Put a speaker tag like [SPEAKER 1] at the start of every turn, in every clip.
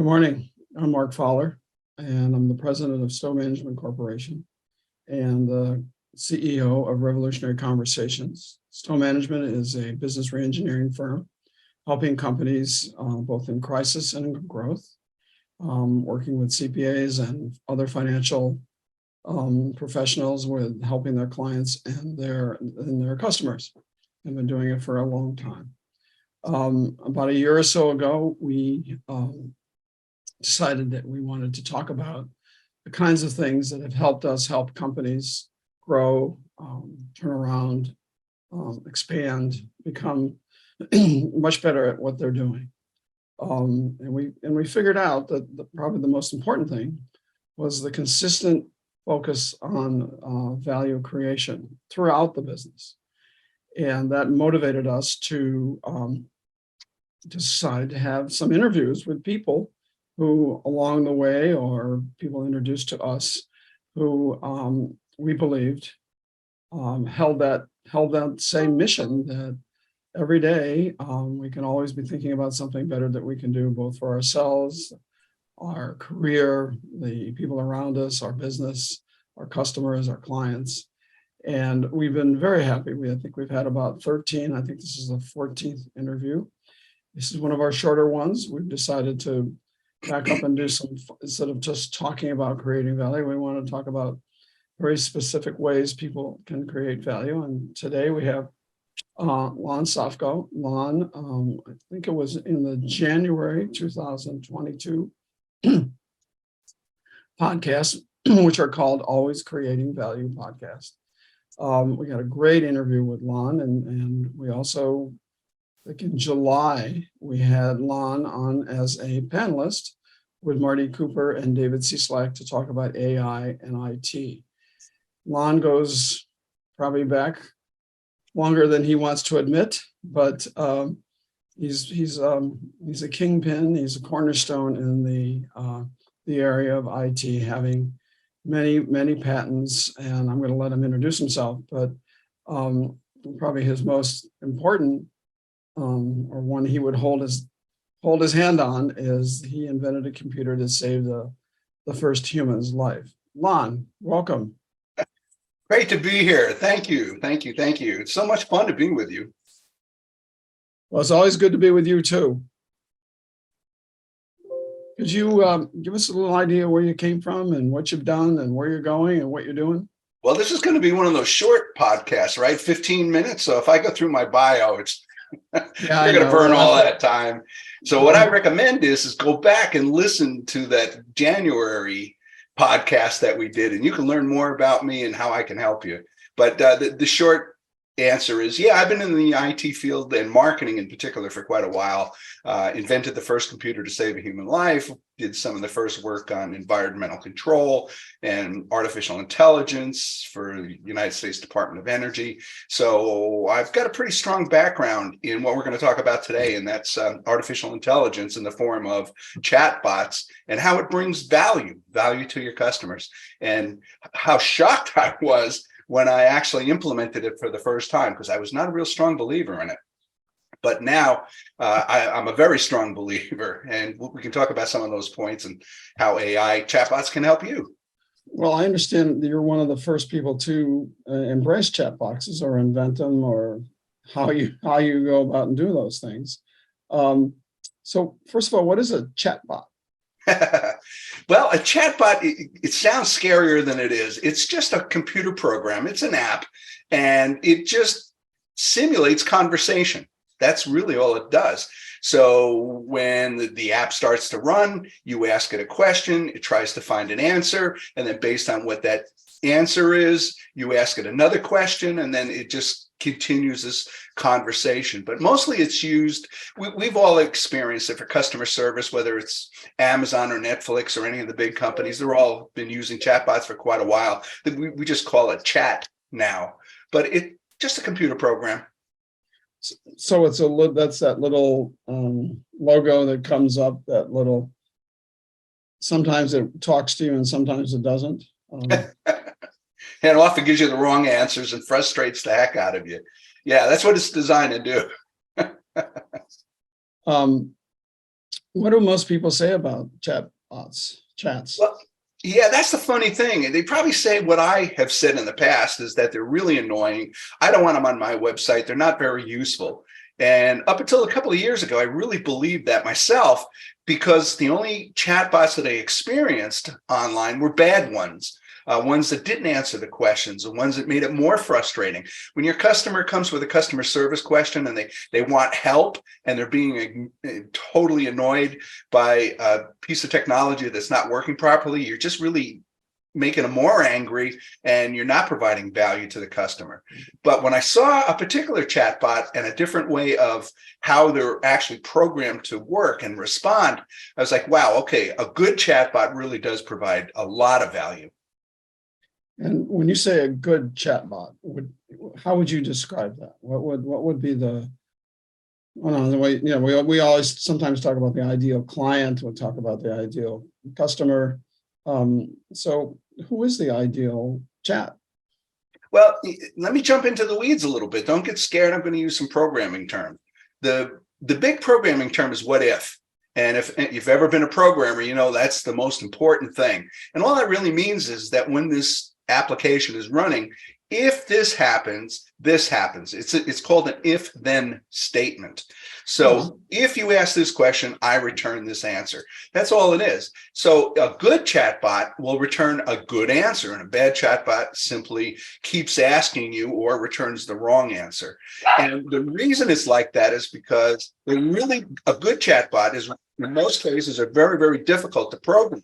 [SPEAKER 1] Good morning. I'm Mark Fowler, and I'm the president of Stowe Management Corporation and the CEO of Revolutionary Conversations. Stowe Management is a business reengineering firm helping companies both in crisis and in growth, working with CPAs and other financial professionals with helping their clients and their customers. I've been doing it for a long time. About a year or so ago, we decided that we wanted to talk about the kinds of things that have helped us help companies grow, turn around, expand, become much better at what they're doing. And we figured out that probably the most important thing was the consistent focus on value creation throughout the business. And that motivated us to decide to have some interviews with people who along the way, or people introduced to us who we believed held that same mission, that every day we can always be thinking about something better that we can do both for ourselves, our career, the people around us, our business, our customers, our clients. And we've been very happy. I think we've had about 13. I think this is the 14th interview. This is one of our shorter ones. We've decided to back up and do some, instead of just talking about creating value, we want to talk about very specific ways people can create value. And today we have Lon Safko. Lon, I think it was in the January 2022 podcast, which are called Always Creating Value podcast. We got a great interview with Lon, and we also, like in July, we had Lon on as a panelist with Marty Cooper and David C. Slack to talk about AI and IT. Lon goes probably back longer than he wants to admit, but he's a kingpin. He's a cornerstone in the area of IT, having many patents. And I'm going to let him introduce himself, but probably his most important or one he would hold his hand on is he invented a computer to save the first human's life. Lon, welcome.
[SPEAKER 2] Great to be here. Thank you. It's so much fun to be with you.
[SPEAKER 1] Well, it's always good to be with you too. Could you give us a little idea where you came from and what you've done and where you're going and what you're doing?
[SPEAKER 2] Well, this is going to be one of those short podcasts, right? 15 minutes. So if I go through my bio, it's you're going to burn all that time. So what I recommend is go back and listen to that January podcast that we did, and you can learn more about me and how I can help you. But the short answer is, yeah, I've been in the IT field and marketing in particular for quite a while. Invented the first computer to save a human life, did some of the first work on environmental control and artificial intelligence for the United States Department of Energy. So I've got a pretty strong background in what we're going to talk about today, and that's artificial intelligence in the form of chatbots and how it brings value to your customers, and how shocked I was when I actually implemented it for the first time, because I was not a real strong believer in it. But now I'm a very strong believer, and we can talk about some of those points and how AI chatbots can help you.
[SPEAKER 1] Well, I understand that you're one of the first people to embrace chatbots or invent them, or how you go about and do those things. So first of all, what is a chatbot?
[SPEAKER 2] Well, a chatbot, it sounds scarier than it is. It's just a computer program. It's an app, and it just simulates conversation. That's really all it does. So when the app starts to run, you ask it a question, it tries to find an answer, and then based on what that answer is, you ask it another question, and then it just continues this conversation. But mostly it's used, we've all experienced it for customer service, whether it's Amazon or Netflix or any of the big companies. They're all been using chatbots for quite a while. We just call it chat now, but it's just a computer program.
[SPEAKER 1] So it's that's that little logo that comes up, that little, sometimes it talks to you and sometimes it doesn't.
[SPEAKER 2] And often gives you the wrong answers and frustrates the heck out of you. Yeah, that's what it's designed to do.
[SPEAKER 1] What do most people say about chats?
[SPEAKER 2] Well, yeah, that's the funny thing. And they probably say what I have said in the past is that they're really annoying. I don't want them on my website. They're not very useful. And up until a couple of years ago, I really believed that myself because the only chatbots that I experienced online were bad ones. Ones that didn't answer the questions, the ones that made it more frustrating. When your customer comes with a customer service question and they want help and they're being totally annoyed by a piece of technology that's not working properly, you're just really making them more angry and you're not providing value to the customer. But when I saw a particular chatbot and a different way of how they're actually programmed to work and respond, I was like, wow, okay, a good chatbot really does provide a lot of value.
[SPEAKER 1] And when you say a good chatbot, how would you describe that? What would be the, well, the way, we always sometimes talk about the ideal client, we'll talk about the ideal customer. So who is the ideal chat?
[SPEAKER 2] Well, let me jump into the weeds a little bit. Don't get scared. I'm going to use some programming term. The big programming term is what if. And if you've ever been a programmer, you know that's the most important thing. And all that really means is that when this application is running, if this happens, this happens. It's called an if-then statement. So if you ask this question, I return this answer. That's all it is. So a good chatbot will return a good answer, and a bad chatbot simply keeps asking you or returns the wrong answer. And the reason it's like that is because a good chatbot is, in most cases, are very, very difficult to program.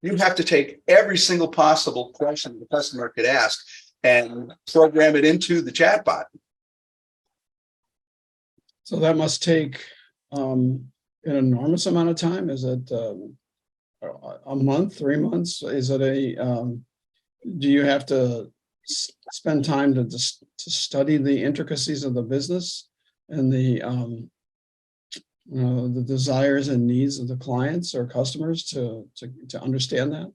[SPEAKER 2] You have to take every single possible question the customer could ask and program it into the chatbot.
[SPEAKER 1] So that must take an enormous amount of time. Is it a month, 3 months? Is it do you have to spend time to study the intricacies of the business and the desires and needs of the clients or customers to understand that?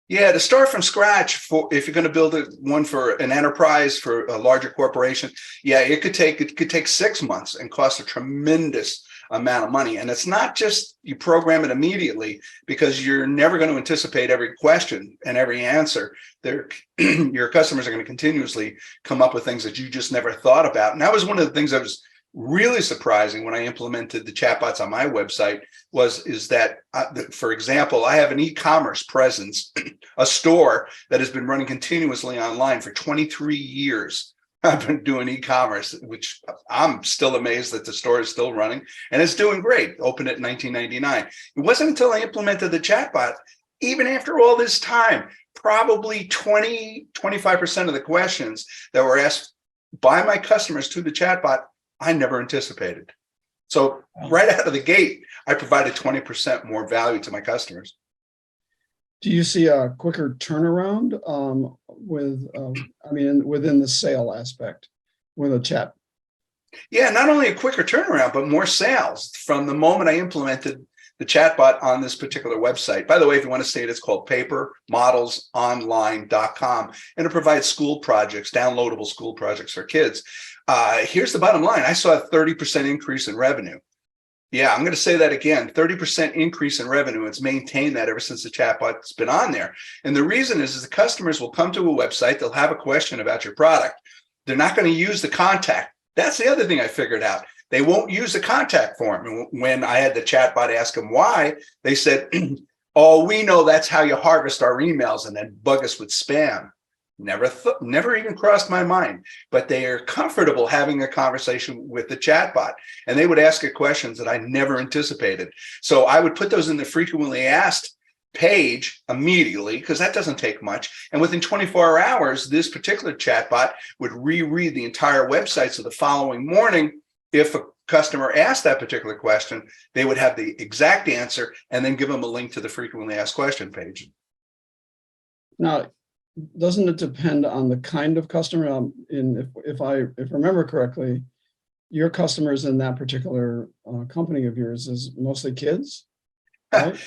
[SPEAKER 2] Yeah, to start from scratch, if you're going to build one for an enterprise, for a larger corporation, yeah, it could take 6 months and cost a tremendous amount of money. And it's not just you program it immediately, because you're never going to anticipate every question and every answer. Your customers are going to continuously come up with things that you just never thought about. And that was one of the things that was really surprising when I implemented the chatbots on my website is that, for example, I have an e-commerce presence, a store that has been running continuously online for 23 years. I've been doing e-commerce, which I'm still amazed that the store is still running, and it's doing great. Opened it in 1999. It wasn't until I implemented the chatbot, even after all this time, probably 25% of the questions that were asked by my customers to the chatbot, I never anticipated. So right out of the gate, I provided 20% more value to my customers.
[SPEAKER 1] Do you see a quicker turnaround within the sale aspect with a chat?
[SPEAKER 2] Yeah, not only a quicker turnaround, but more sales from the moment I implemented the chatbot on this particular website. By the way, if you want to see it, it's called papermodelsonline.com, and it provides school projects, downloadable school projects for kids. Here's the bottom line. I saw a 30% increase in revenue. Yeah, I'm going to say that again, 30% increase in revenue. It's maintained that ever since the chatbot's been on there. And the reason is the customers will come to a website, they'll have a question about your product. They're not going to use the contact. That's the other thing I figured out. They won't use the contact form. And when I had the chatbot ask them why, they said, oh, we know that's how you harvest our emails and then bug us with spam. Never even crossed my mind, but they are comfortable having a conversation with the chatbot, and they would ask it questions that I never anticipated. So I would put those in the frequently asked page immediately, because that doesn't take much. And within 24 hours, this particular chatbot would reread the entire website. So the following morning, if a customer asked that particular question, they would have the exact answer and then give them a link to the frequently asked question page.
[SPEAKER 1] Now, doesn't it depend on the kind of customer? If I remember correctly, your customers in that particular company of yours is mostly kids, right?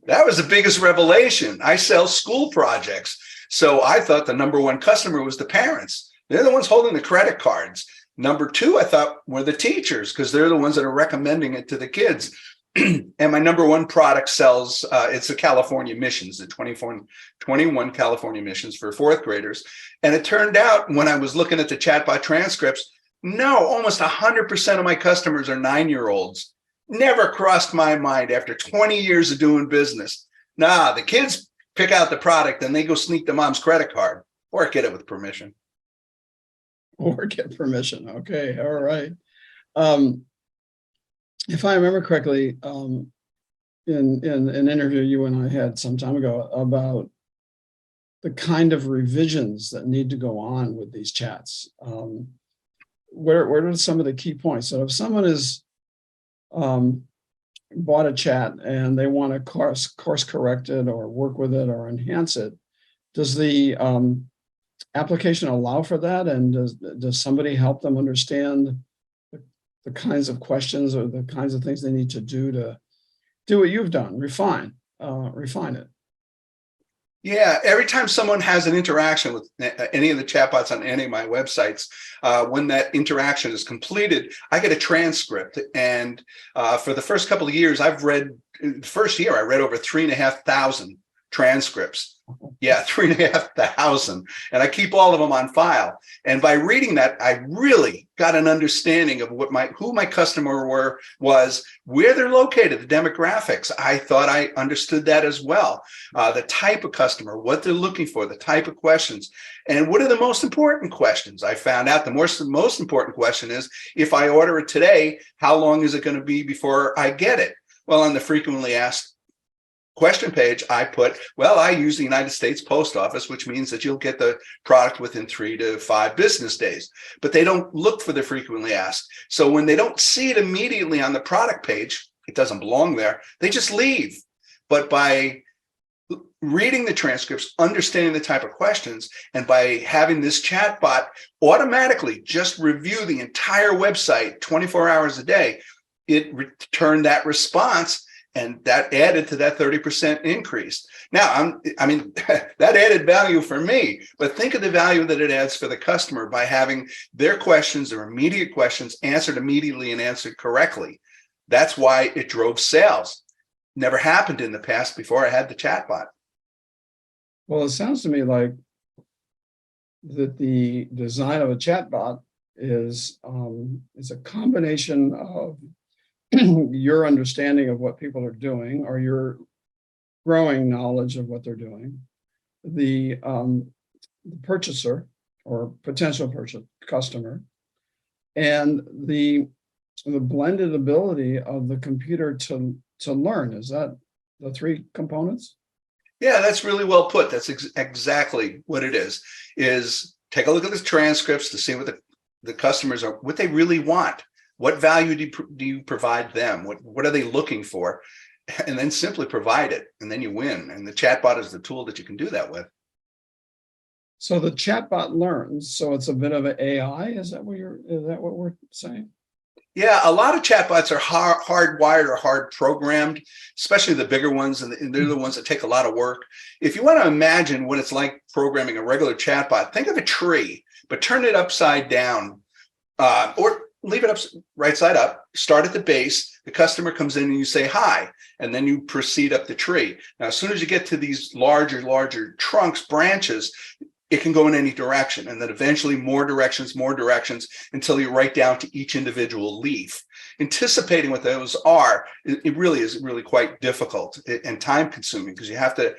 [SPEAKER 2] That was the biggest revelation. I sell school projects, so I thought the number one customer was the parents. They're the ones holding the credit cards. Number two, I thought, were the teachers, because they're the ones that are recommending it to the kids. and my number one product sells, it's the California missions, the 21 California missions for fourth graders. And it turned out when I was looking at the chatbot transcripts, no, almost 100% of my customers are 9-year-olds. Never crossed my mind after 20 years of doing business. Nah, the kids pick out the product and they go sneak the mom's credit card or get it with permission.
[SPEAKER 1] Or get permission. Okay, all right. If I remember correctly, in an interview you and I had some time ago about the kind of revisions that need to go on with these chats, where are some of the key points? So if someone is bought a chat and they want to course correct it or work with it or enhance it, does the application allow for that? And does somebody help them understand the kinds of questions or the kinds of things they need to do what you've done, refine it?
[SPEAKER 2] Yeah, every time someone has an interaction with any of the chatbots on any of my websites, when that interaction is completed, I get a transcript. And for the first couple of years, first year, I read over 3,500 transcripts. Yeah, 3,500. And I keep all of them on file. And by reading that, I really got an understanding of who my customer was, where they're located, the demographics. I thought I understood that as well. The type of customer, what they're looking for, the type of questions, and what are the most important questions. I found out the most important question is, if I order it today, how long is it going to be before I get it? Well, on the frequently asked question page, I put, well, I use the United States Post Office, which means that you'll get the product within 3 to 5 business days. But they don't look for the frequently asked. So when they don't see it immediately on the product page, it doesn't belong there. They just leave. But by reading the transcripts, understanding the type of questions, and by having this chatbot automatically just review the entire website 24 hours a day, it returned that response. And that added to that 30% increase. Now, that added value for me, but think of the value that it adds for the customer by having their questions, their immediate questions, answered immediately and answered correctly. That's why it drove sales. Never happened in the past before I had the chatbot.
[SPEAKER 1] Well, it sounds to me like that the design of a chatbot is a combination of your understanding of what people are doing, or your growing knowledge of what they're doing, the purchaser or potential customer, and the blended ability of the computer to learn. Is that the 3 components?
[SPEAKER 2] Yeah, that's really well put. That's exactly what it is take a look at the transcripts to see what the customers are, what they really want. What value do you provide them? What are they looking for? And then simply provide it, and then you win. And the chatbot is the tool that you can do that with.
[SPEAKER 1] So the chatbot learns. So it's a bit of an AI. Is that what we're saying?
[SPEAKER 2] Yeah, a lot of chatbots are hardwired or hard programmed, especially the bigger ones, and they're the ones that take a lot of work. If you want to imagine what it's like programming a regular chatbot, think of a tree, but turn it upside down, or leave it up right side up, start at the base, the customer comes in and you say hi, and then you proceed up the tree. Now, as soon as you get to these larger trunks, branches, it can go in any direction, and then eventually more directions until you're right down to each individual leaf. Anticipating what those are, it really is quite difficult and time consuming, because you have to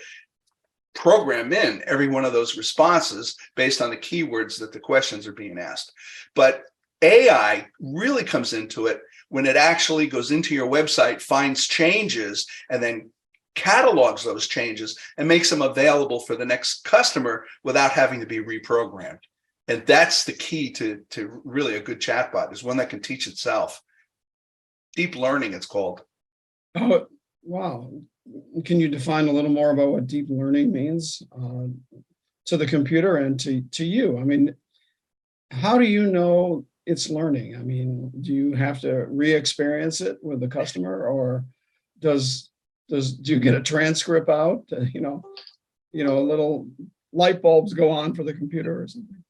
[SPEAKER 2] program in every one of those responses based on the keywords that the questions are being asked. But AI really comes into it when it actually goes into your website, finds changes, and then catalogs those changes and makes them available for the next customer without having to be reprogrammed. And that's the key to really a good chatbot, is one that can teach itself. Deep learning, it's called.
[SPEAKER 1] Oh, wow. Can you define a little more about what deep learning means to the computer and to you? I mean, how do you know it's learning? I mean, do you have to re-experience it with the customer, or do you get a transcript out? Little light bulbs go on for the computer or something?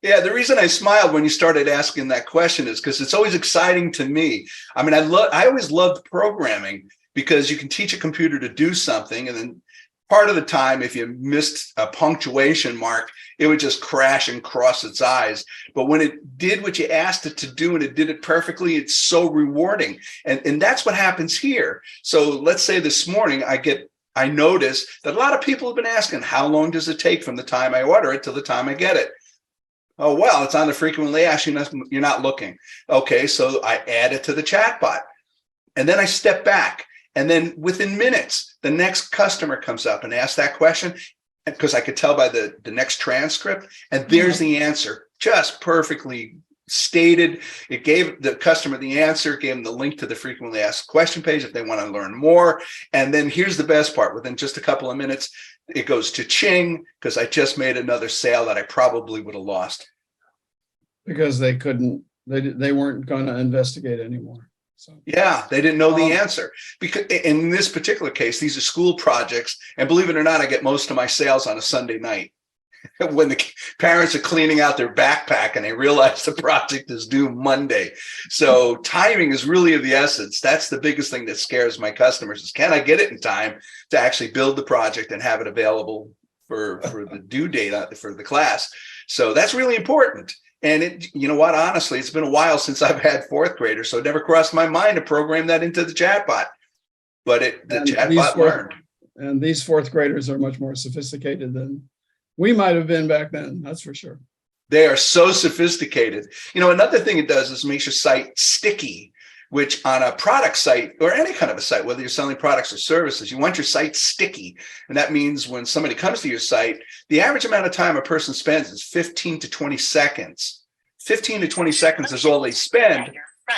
[SPEAKER 2] Yeah, the reason I smiled when you started asking that question is because it's always exciting to me. I mean, I always loved programming because you can teach a computer to do something, and then part of the time, if you missed a punctuation mark, it would just crash and cross its eyes. But when it did what you asked it to do and it did it perfectly, it's so rewarding. And that's what happens here. So let's say this morning I notice that a lot of people have been asking, how long does it take from the time I order it to the time I get it? Oh, well, it's on the frequently asked, you're not looking. Okay, so I add it to the chatbot. And then I step back. And then within minutes, the next customer comes up and asks that question, because I could tell by the next transcript. And there's the answer, just perfectly stated. It gave the customer the answer, gave them the link to the frequently asked question page if they want to learn more. And then here's the best part. Within just a couple of minutes, it goes to ching, because I just made another sale that I probably would have lost.
[SPEAKER 1] Because they weren't going to investigate anymore. So
[SPEAKER 2] yeah, they didn't know the answer. Because in this particular case, these are school projects. And believe it or not, I get most of my sales on a Sunday night when the parents are cleaning out their backpack and they realize the project is due Monday. So timing is really of the essence. That's the biggest thing that scares my customers is, can I get it in time to actually build the project and have it available for the due date for the class? So that's really important. And you know what, honestly, it's been a while since I've had fourth graders, so it never crossed my mind to program that into the chatbot. But the chatbot learned.
[SPEAKER 1] And these fourth graders are much more sophisticated than we might have been back then, that's for sure.
[SPEAKER 2] They are so sophisticated. You know, another thing it does is makes your site sticky, which on a product site or any kind of a site, whether you're selling products or services, you want your site sticky. And that means when somebody comes to your site, the average amount of time a person spends is 15 to 20 seconds. 15 to 20 seconds is all they spend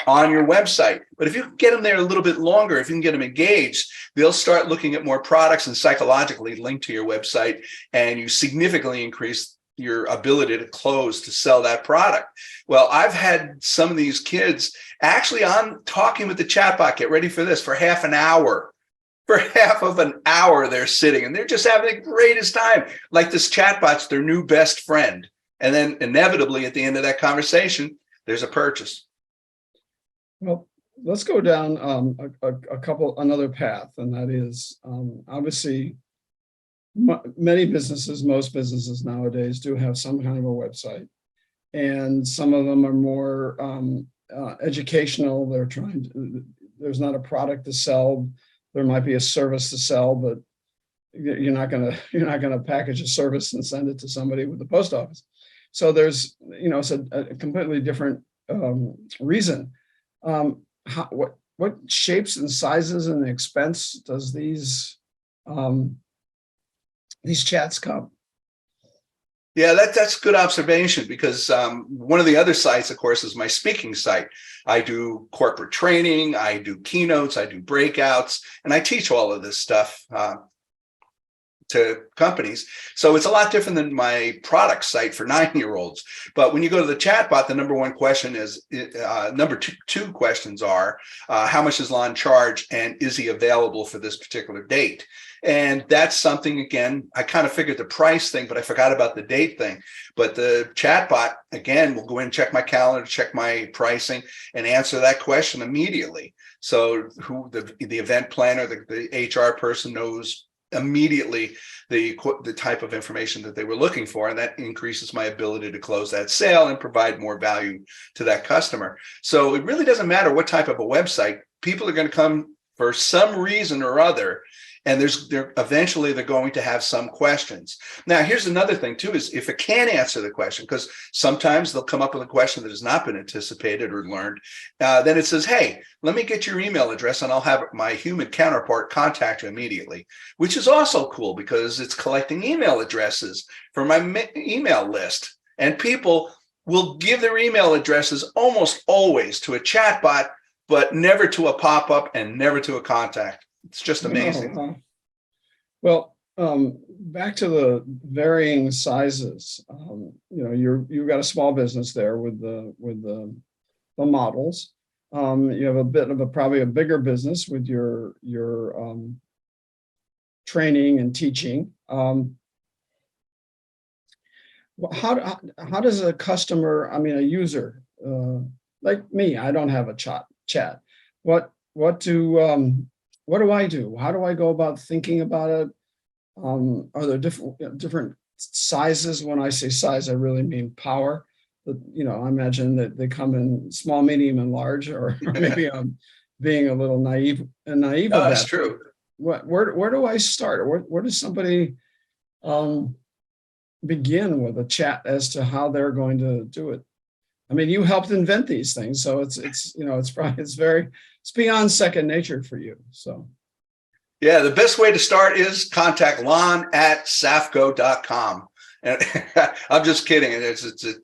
[SPEAKER 2] on your website. But if you can get them there a little bit longer, if you can get them engaged, they'll start looking at more products and psychologically link to your website, and you significantly increase your ability to close to sell that product. Well, I've had some of these kids actually on talking with the chatbot, get ready for this, for half an hour. For half of an hour, they're sitting and they're just having the greatest time. Like this chatbot's their new best friend. And then inevitably at the end of that conversation, there's a purchase.
[SPEAKER 1] Well, let's go down another path, and that is obviously many businesses, most businesses nowadays do have some kind of a website, and some of them are more educational. They're there's not a product to sell. There might be a service to sell, but you're not gonna package a service and send it to somebody with the post office. So there's, it's a completely different reason. What shapes and sizes and expense does these chats come?
[SPEAKER 2] Yeah, that's a good observation, because one of the other sites, of course, is my speaking site. I do corporate training, I do keynotes, I do breakouts, and I teach all of this stuff to companies. So it's a lot different than my product site for 9-year-olds. But when you go to the chatbot, the number one question is, number two questions are, how much does Lon charge, and is he available for this particular date? And that's something, again, I kind of figured the price thing, but I forgot about the date thing. But the chatbot, again, will go in and check my calendar, check my pricing, and answer that question immediately. So who the event planner, the HR person knows immediately the type of information that they were looking for, and that increases my ability to close that sale and provide more value to that customer. So it really doesn't matter what type of a website. People are going to come for some reason or other, and eventually they're going to have some questions. Now, here's another thing too, is if it can't answer the question, because sometimes they'll come up with a question that has not been anticipated or learned, then it says, hey, let me get your email address and I'll have my human counterpart contact you immediately, which is also cool because it's collecting email addresses for my email list. And people will give their email addresses almost always to a chatbot, but never to a pop-up and never to a contact. It's just amazing.
[SPEAKER 1] Well, back to the varying sizes. You've got a small business there with the models. You have a bit of probably a bigger business with your training and teaching. how does a customer, I mean, a user, like me, I don't have a chat. What do I do? How do I go about thinking about it? Are there different sizes? When I say size, I really mean power. But, I imagine that they come in small, medium, and large, or maybe I'm being a little naive
[SPEAKER 2] No, that's
[SPEAKER 1] about
[SPEAKER 2] true.
[SPEAKER 1] where do I start? Where does somebody begin with a chat as to how they're going to do it? I mean, you helped invent these things, so it's beyond second nature for you. So.
[SPEAKER 2] Yeah, the best way to start is contact lon@safko.com. And I'm just kidding. It's a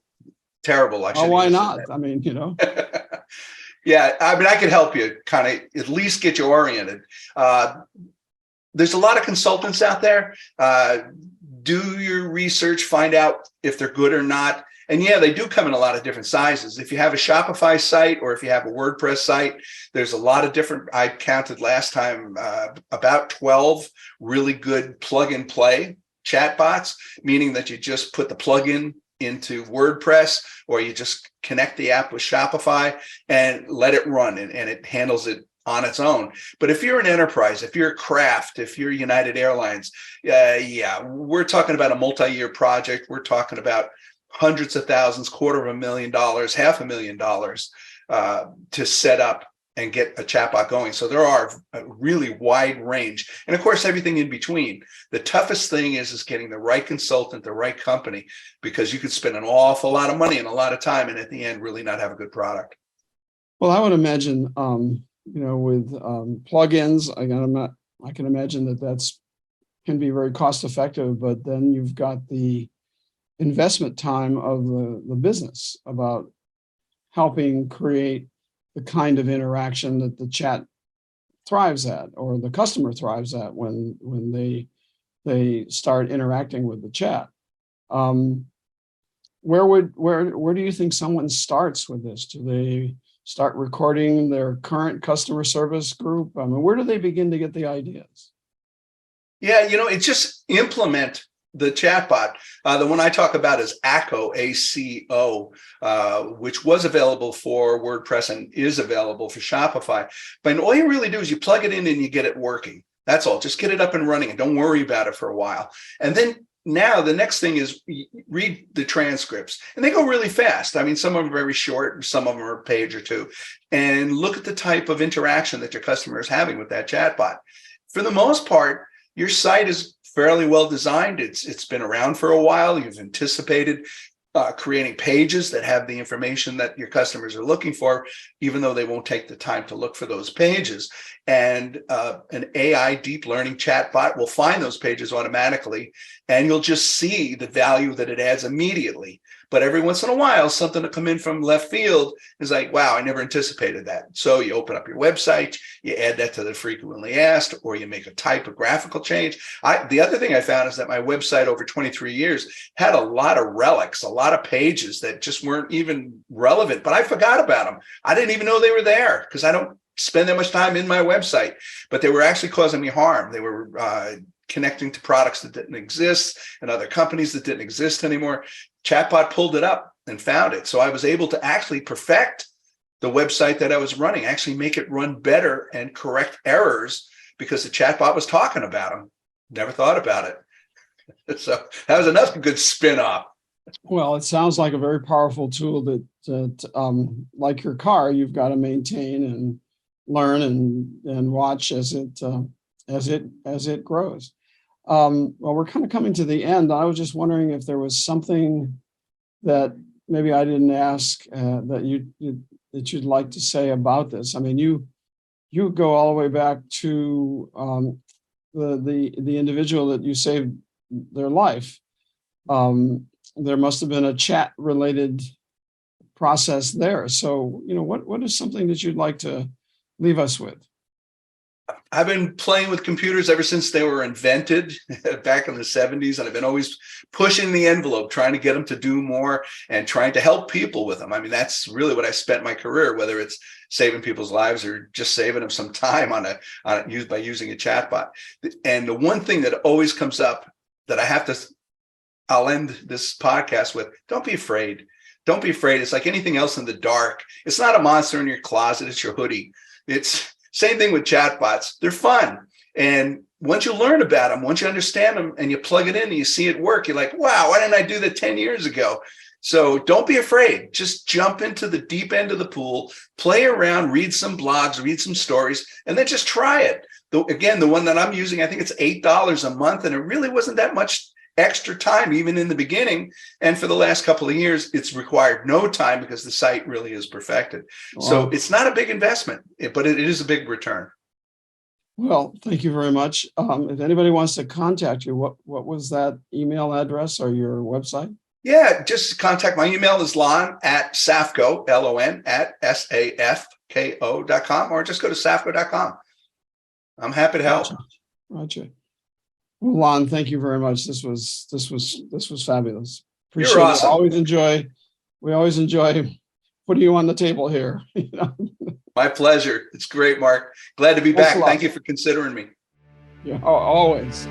[SPEAKER 2] terrible.
[SPEAKER 1] Oh, why not? I mean,
[SPEAKER 2] Yeah, I mean, I can help you kind of at least get you oriented. There's a lot of consultants out there. Do your research, find out if they're good or not. And yeah, they do come in a lot of different sizes. If you have a Shopify site or if you have a WordPress site, there's a lot of different, I counted last time, about 12 really good plug and play chatbots, meaning that you just put the plugin into WordPress or you just connect the app with Shopify and let it run and it handles it on its own. But if you're an enterprise, if you're Kraft, if you're United Airlines, yeah, we're talking about a multi-year project. We're talking about hundreds of thousands, $250,000, $500,000 to set up and get a chatbot going. So there are a really wide range. And of course, everything in between. The toughest thing is getting the right consultant, the right company, because you could spend an awful lot of money and a lot of time and at the end really not have a good product.
[SPEAKER 1] Well, I would imagine, with plugins, I can imagine that's can be very cost effective, but then you've got the investment time of the business about helping create the kind of interaction that the chat thrives at, or the customer thrives at when they start interacting with the chat. Where do you think someone starts with this? Do they start recording their current customer service group? I mean, where do they begin to get the ideas?
[SPEAKER 2] Yeah, it's just implement the chatbot. The one I talk about is ACO, ACO, which was available for WordPress and is available for Shopify. But all you really do is you plug it in and you get it working. That's all. Just get it up and running and don't worry about it for a while. And then now the next thing is read the transcripts, and they go really fast. I mean, some of them are very short, some of them are a page or two, and look at the type of interaction that your customer is having with that chatbot. For the most part, your site is fairly well designed. It's been around for a while. You've anticipated creating pages that have the information that your customers are looking for, even though they won't take the time to look for those pages. And an AI deep learning chatbot will find those pages automatically, and you'll just see the value that it adds immediately. But every once in a while, something will come in from left field is like, wow, I never anticipated that. So you open up your website, you add that to the frequently asked, or you make a typographical change. The other thing I found is that my website over 23 years had a lot of relics, a lot of pages that just weren't even relevant, but I forgot about them. I didn't even know they were there because I don't spend that much time in my website, but they were actually causing me harm. They were connecting to products that didn't exist and other companies that didn't exist anymore. Chatbot pulled it up and found it. So I was able to actually perfect the website that I was running, actually make it run better and correct errors because the chatbot was talking about them. Never thought about it. So that was another good spin-off.
[SPEAKER 1] Well, it sounds like a very powerful tool that like your car, you've got to maintain and learn and watch as it grows. Well, we're kind of coming to the end. I was just wondering if there was something that maybe I didn't ask that you'd like to say about this. I mean, you go all the way back to the individual that you saved their life. There must have been a chat related process there. So, what is something that you'd like to leave us with?
[SPEAKER 2] I've been playing with computers ever since they were invented back in the 70s, and I've been always pushing the envelope, trying to get them to do more and trying to help people with them. I mean, that's really what I spent my career, whether it's saving people's lives or just saving them some time by using a chatbot. And the one thing that always comes up that I have to I'll end this podcast with, don't be afraid. Don't be afraid. It's like anything else in the dark. It's not a monster in your closet. It's your hoodie. It's same thing with chatbots. They're fun. And once you learn about them, once you understand them and you plug it in and you see it work, you're like, wow, why didn't I do that 10 years ago? So don't be afraid. Just jump into the deep end of the pool, play around, read some blogs, read some stories, and then just try it. Again, the one that I'm using, I think it's $8 a month, and it really wasn't that much extra time, even in the beginning. And for the last couple of years, it's required no time because the site really is perfected. Wow. So it's not a big investment, but it is a big return.
[SPEAKER 1] Well, thank you very much. If anybody wants to contact you, what was that email address or your website?
[SPEAKER 2] Yeah, just contact. My email is lon@safko, LON @SAFKO.com, or just go to safko.com. I'm happy to help.
[SPEAKER 1] Gotcha. Well, Lon, thank you very much. This was fabulous. Appreciate
[SPEAKER 2] You're awesome.
[SPEAKER 1] It. We always enjoy putting you on the table here.
[SPEAKER 2] My pleasure. It's great, Mark. Glad to be back. Thank you for considering me.
[SPEAKER 1] Yeah, always.